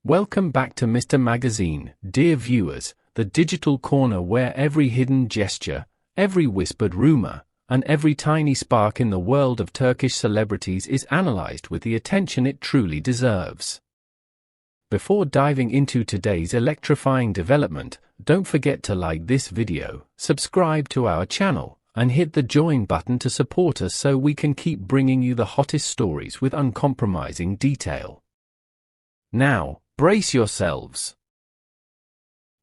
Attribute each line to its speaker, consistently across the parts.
Speaker 1: Welcome back to Mr. Magazine, dear viewers, the digital corner where every hidden gesture, every whispered rumor, and every tiny spark in the world of Turkish celebrities is analyzed with the attention it truly deserves. Before diving into today's electrifying development, don't forget to like this video, subscribe to our channel, and hit the join button to support us so we can keep bringing you the hottest stories with uncompromising detail. Now, brace yourselves.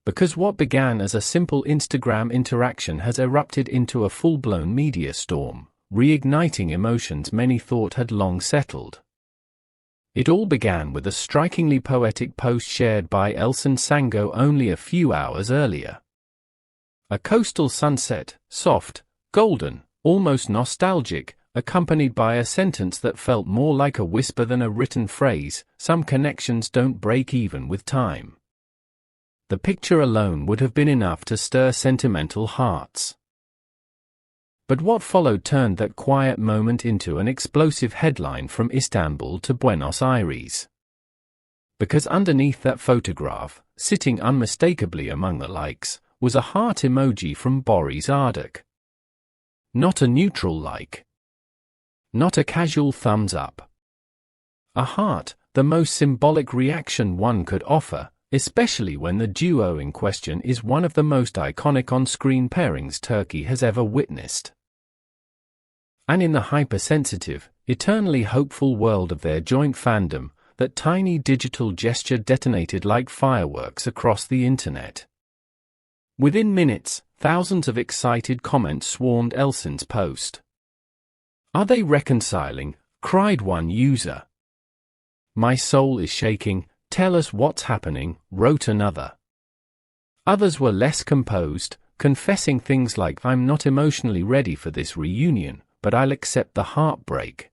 Speaker 1: Because what began as a simple Instagram interaction has erupted into a full-blown media storm, reigniting emotions many thought had long settled. It all began with a strikingly poetic post shared by Elçin Sangu only a few hours earlier. A coastal sunset, soft, golden, almost nostalgic, accompanied by a sentence that felt more like a whisper than a written phrase, "Some connections don't break even with time." The picture alone would have been enough to stir sentimental hearts. But what followed turned that quiet moment into an explosive headline from Istanbul to Buenos Aires. Because underneath that photograph, sitting unmistakably among the likes, was a heart emoji from Barış Arduç. Not a neutral like. Not a casual thumbs up. A heart, the most symbolic reaction one could offer, especially when the duo in question is one of the most iconic on-screen pairings Turkey has ever witnessed. And in the hypersensitive, eternally hopeful world of their joint fandom, that tiny digital gesture detonated like fireworks across the internet. Within minutes, thousands of excited comments swarmed Elçin's post. "Are they reconciling?" cried one user. "My soul is shaking, tell us what's happening," wrote another. Others were less composed, confessing things like, "I'm not emotionally ready for this reunion, but I'll accept the heartbreak."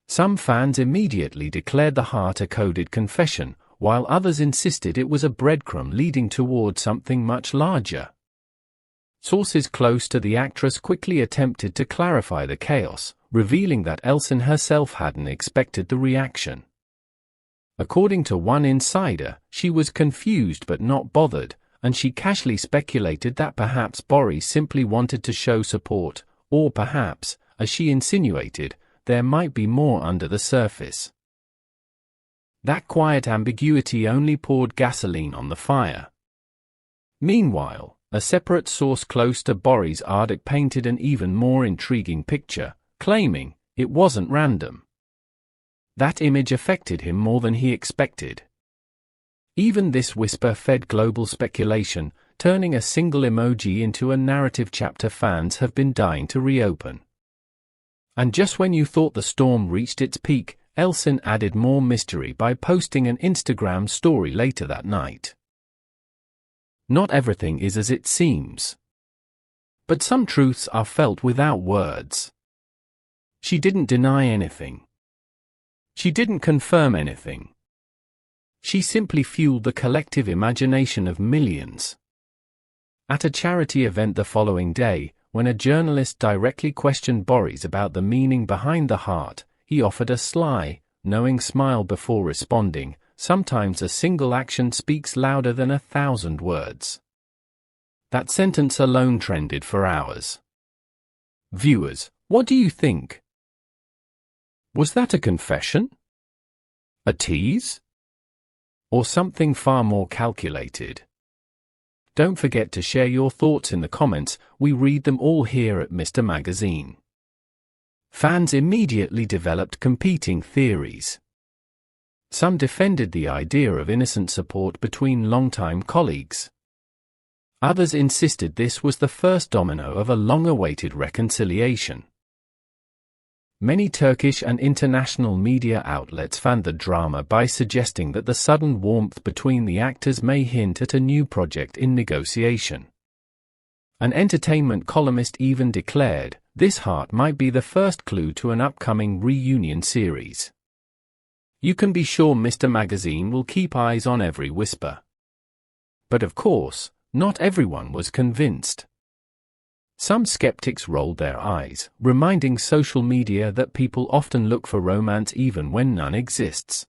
Speaker 1: Some fans immediately declared the heart a coded confession, while others insisted it was a breadcrumb leading toward something much larger. Sources close to the actress quickly attempted to clarify the chaos, revealing that Elçin herself hadn't expected the reaction. According to one insider, she was confused but not bothered, and she casually speculated that perhaps Barış simply wanted to show support, or perhaps, as she insinuated, there might be more under the surface. That quiet ambiguity only poured gasoline on the fire. Meanwhile, a separate source close to Barış Arduç painted an even more intriguing picture, claiming it wasn't random. That image affected him more than he expected. Even this whisper fed global speculation, turning a single emoji into a narrative chapter fans have been dying to reopen. And just when you thought the storm reached its peak, Elçin added more mystery by posting an Instagram story later that night. Not everything is as it seems. But some truths are felt without words. She didn't deny anything. She didn't confirm anything. She simply fueled the collective imagination of millions. At a charity event the following day, when a journalist directly questioned Barış about the meaning behind the heart, he offered a sly, knowing smile before responding, "Sometimes a single action speaks louder than 1,000 words." That sentence alone trended for hours. Viewers, what do you think? Was that a confession? A tease? Or something far more calculated? Don't forget to share your thoughts in the comments, we read them all here at Mr. Magazine. Fans immediately developed competing theories. Some defended the idea of innocent support between longtime colleagues. Others insisted this was the first domino of a long-awaited reconciliation. Many Turkish and international media outlets fanned the drama by suggesting that the sudden warmth between the actors may hint at a new project in negotiation. An entertainment columnist even declared, "This heart might be the first clue to an upcoming reunion series." You can be sure Mr. Magazine will keep eyes on every whisper. But of course, not everyone was convinced. Some skeptics rolled their eyes, reminding social media that people often look for romance even when none exists.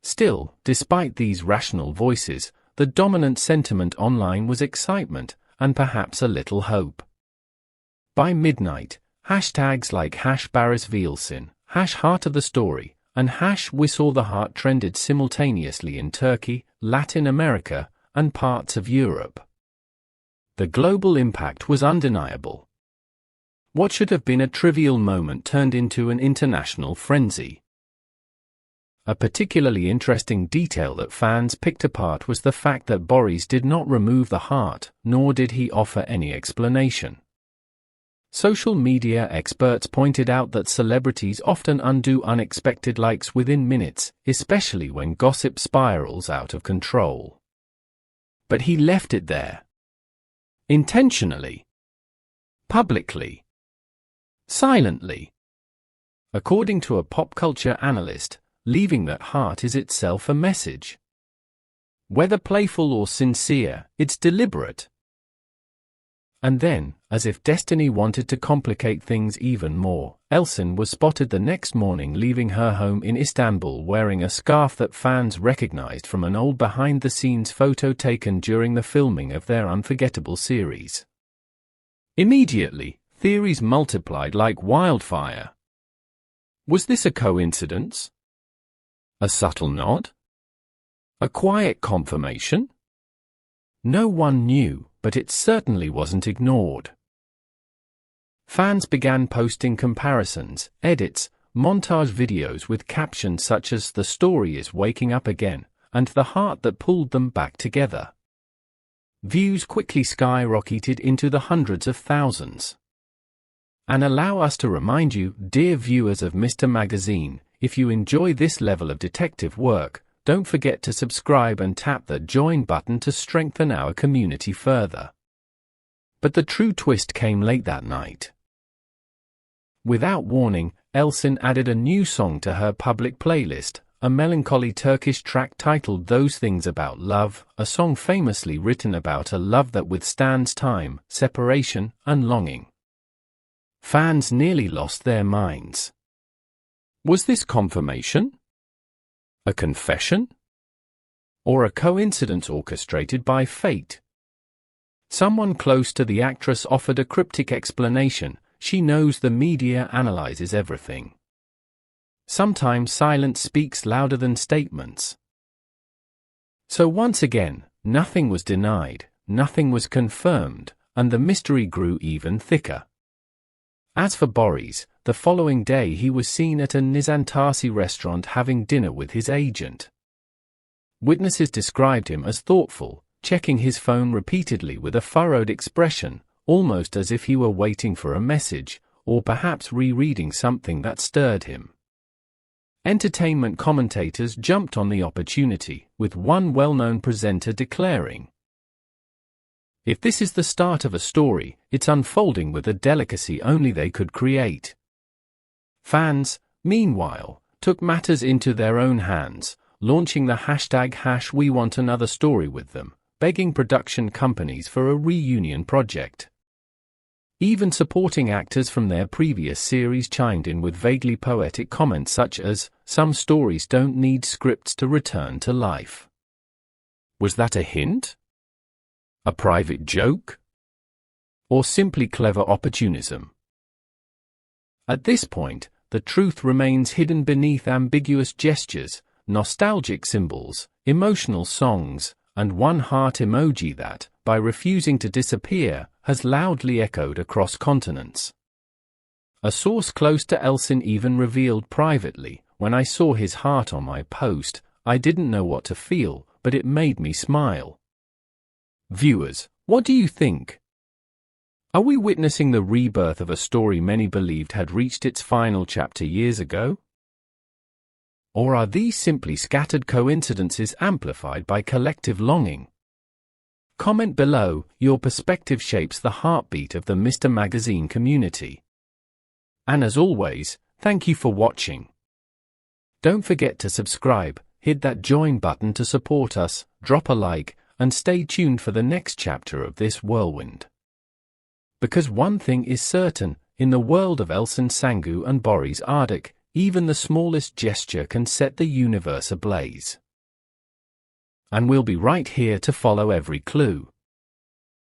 Speaker 1: Still, despite these rational voices, the dominant sentiment online was excitement, and perhaps a little hope. By midnight, hashtags like #BarışVilsin, #Heart of the Story, and #We Saw the Heart trended simultaneously in Turkey, Latin America, and parts of Europe. The global impact was undeniable. What should have been a trivial moment turned into an international frenzy. A particularly interesting detail that fans picked apart was the fact that Barış did not remove the heart, nor did he offer any explanation. Social media experts pointed out that celebrities often undo unexpected likes within minutes, especially when gossip spirals out of control. But he left it there. Intentionally. Publicly. Silently. According to a pop culture analyst, leaving that heart is itself a message. Whether playful or sincere, it's deliberate. And then, as if destiny wanted to complicate things even more, Elçin was spotted the next morning leaving her home in Istanbul wearing a scarf that fans recognized from an old behind-the-scenes photo taken during the filming of their unforgettable series. Immediately, theories multiplied like wildfire. Was this a coincidence? A subtle nod? A quiet confirmation? No one knew, but it certainly wasn't ignored. Fans began posting comparisons, edits, montage videos with captions such as "The story is waking up again," and "The heart that pulled them back together." Views quickly skyrocketed into the hundreds of thousands. And allow us to remind you, dear viewers of Mr. Magazine, if you enjoy this level of detective work, don't forget to subscribe and tap the join button to strengthen our community further. But the true twist came late that night. Without warning, Elçin added a new song to her public playlist, a melancholy Turkish track titled "Those Things About Love," a song famously written about a love that withstands time, separation, and longing. Fans nearly lost their minds. Was this confirmation? A confession? Or a coincidence orchestrated by fate? Someone close to the actress offered a cryptic explanation: she knows the media analyzes everything. Sometimes silence speaks louder than statements. So once again, nothing was denied, nothing was confirmed, and the mystery grew even thicker. As for Barış, the following day he was seen at a Nizantasi restaurant having dinner with his agent. Witnesses described him as thoughtful, checking his phone repeatedly with a furrowed expression, almost as if he were waiting for a message, or perhaps rereading something that stirred him. Entertainment commentators jumped on the opportunity, with one well-known presenter declaring, "If this is the start of a story, it's unfolding with a delicacy only they could create." Fans, meanwhile, took matters into their own hands, launching the hashtag "We Want Another Story" with them, begging production companies for a reunion project. Even supporting actors from their previous series chimed in with vaguely poetic comments such as, "Some stories don't need scripts to return to life." Was that a hint? A private joke? Or simply clever opportunism? At this point, the truth remains hidden beneath ambiguous gestures, nostalgic symbols, emotional songs, and one heart emoji that, by refusing to disappear, has loudly echoed across continents. A source close to Elçin even revealed privately, "When I saw his heart on my post, I didn't know what to feel, but it made me smile." Viewers, what do you think? Are we witnessing the rebirth of a story many believed had reached its final chapter years ago? Or are these simply scattered coincidences amplified by collective longing? Comment below, your perspective shapes the heartbeat of the Mr. Magazine community. And as always, thank you for watching. Don't forget to subscribe, hit that join button to support us, drop a like, and stay tuned for the next chapter of this whirlwind. Because one thing is certain, in the world of Elçin Sangu and Barış Arduç, Even the smallest gesture can set the universe ablaze. And we'll be right here to follow every clue.